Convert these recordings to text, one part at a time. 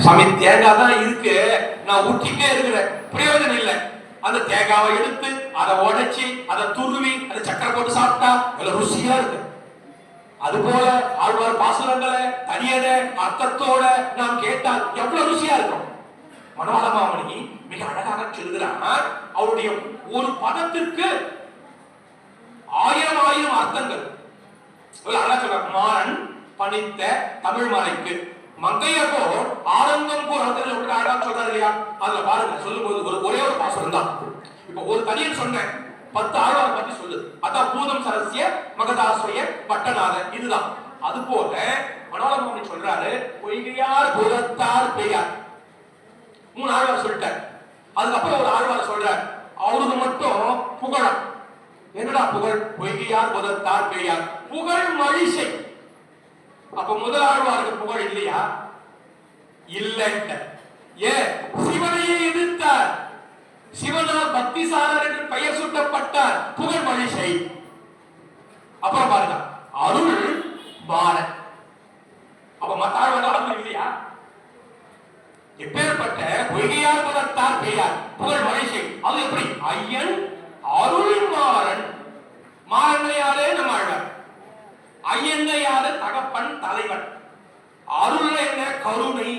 சாமி தேங்காய் தான் இருக்கு, நான் ஊற்றிட்டே இருக்கிறேன், பிரயோஜனம் இல்லை. அந்த தேங்காவை எடுத்து அதை உடைச்சி அதை துருவி அதை சக்கரை போட்டு சாப்பிட்டா எவ்வளவு ருசியா இருக்கு. அதுபோல ஆழ்வார் பாசுரங்களை தனியத அர்த்தத்தோட நாம் கேட்டால் எவ்வளவு ருசியா இருக்கும். மனோல மாமணி மிக அழகாக சொல்கிறார், அவருடைய ஒரு பதத்திற்கு ஆயிரம் ஆயிரம் அர்த்தங்கள். அழகா சொல்றார், மாறன் பணித்த தமிழ் மறைக்கு மங்கையப்போ ஆனந்தம் போர் அர்த்தங்கள் அழகா சொல்றாரு இல்லையா? அதுல பாருங்க, சொல்லும் போது ஒரே ஒரு பாசுரம் தான். இப்ப ஒரு தனியன் சொன்னேன், 10 ஆழ்வார் பத்தி சொல்லுது. அதான் பூதம் சரஸ்ய மகதாஸ்வய பட்டநாத, இதுதான். அது போல மனோல மாமணி சொல்றாரு, பொய்கையார் புறத்தார் பெய்யார், 3 ஆழ்வார் சொல்லிட்டார். அதுக்கப்புறம் ஒரு ஆழ்வார் சொல்றார், அவருக்கு மட்டும் புகழம். என்னடா புகழ்? பொய்கையார் புறத்தார் பெய்யார், புகழ் மழிசை. அப்ப முதல் ஆழ்வாருக்கு புகழ் இல்லையா? இல்லை. ஏன்? சிவனையே எதிர்த்தார், சிவனால் பக்திசாரர் என்று பெயர் சூட்டப்பட்டார், புகழ் மழிசை. அப்புறம் பாருங்க, அருள் பாரத். அப்ப மத்த ஆழ்வார் அருள் இல்லையா? எப்பேற்பட்ட பொய்கையார் புறத்தார் பெய்யார், புகழ் மழிசை. அது எப்படி? ஐயன் அருள் மாறன். மாறன்னையாரே நம்ம ஆழ்வார், ஐயன்னையாரு தகப்பன் தலைவன். அருள் என்ன? கருணை.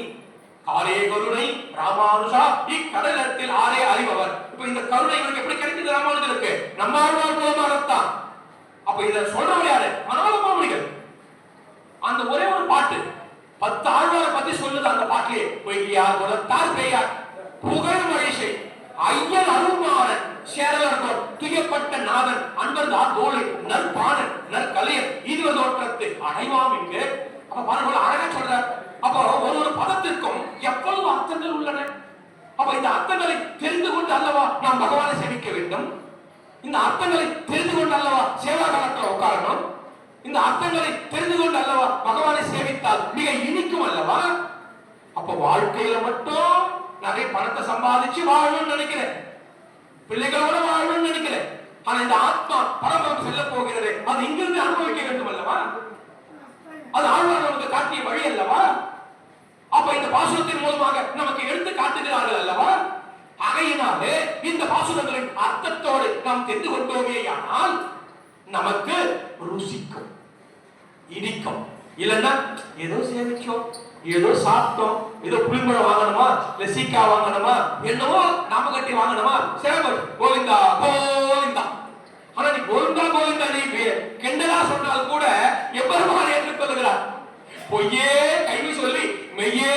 காரே கருணை ராமானுஷா இக்கடலத்தில் ஆரே அறிபவர். இப்ப இந்த கருணை இவருக்கு எப்படி கிடைக்குது? ராமானுஜருக்கு நம்ம ஆழ்வார் மூலமாகத்தான். அப்ப இத சொல்றவர் யாரு? மனோல மாமணிகள். அந்த ஒரே ஒரு பாட்டு 10 ஆழ்வாரை பத்தி சொல்லுது. அந்த பாட்டிலே பொய்கையார் புறத்தார் பெய்யார், புகழ் மழிசை, ஐயன் அருள்மாறன், சேரலர்கோர் துயப்பட்ட நாதன், அன்பர் தான் தோழி, நற்பாணன் நற்கலையர், இதுவ தோற்றத்து அடைவாம் இங்கு. அப்ப பாருங்க, அழகா சொல்றார். அப்போ ஒரு பதத்திற்கும் எவ்வளவு அர்த்தங்கள் உள்ளன. அப்ப இந்த அர்த்தங்களை தெரிந்து கொண்டு அல்லவா நாம் பகவானை சேவிக்க வேண்டும். இந்த அர்த்தங்களை தெரிந்து கொண்டு அல்லவா சேவா காலத்தில் உட்காரணும். இந்த அர்த்தங்களை தெரிந்து கொண்டு அல்லவா பகவானை சேவித்தால் மிக இனிக்கும் அல்லவா. அப்ப வாழ்க்கையில மட்டும் நிறைய பணத்தை சம்பாதிச்சு வாழணும்னு நினைக்கிறேன், பிள்ளைகளோட வாழணும்னு நினைக்கிறேன். ஆனா இந்த ஆத்மா பரமம் செல்ல போகிறது, அது இங்கிருந்து அனுபவிக்க வேண்டும் அல்லவா. அது ஆழ்வார் நமக்கு காட்டிய வழி அல்லவா. அப்ப இந்த பாசுரத்தின் மூலமாக நமக்கு எடுத்து காட்டுகிறார்கள் அல்லவா. ஆகையினாலே இந்த பாசுரங்களின் அர்த்தத்தோடு நாம் தெரிந்து கொண்டோமேயானால் நமக்கு ருசிக்கும், இனிக்கும். இல்லைன்னா ஏதோ சேமிச்சோம், ஏதோ சாப்பிட்டோம், ஏதோ புளிம்பழம் வாங்கணுமா, இல்ல சீக்கா வாங்கணுமா, என்னவோ நாம கட்டி வாங்கணுமா, சேவல் கோவிந்தா கோவிந்தா. ஆனா நீ கோவிந்தா கோவிந்தா நீ கிண்டலா சொன்னால் கூட எவ்வளவு ஏற்றுக்கொள்கிறார். பொய்யே கைவி சொல்லி மெய்யே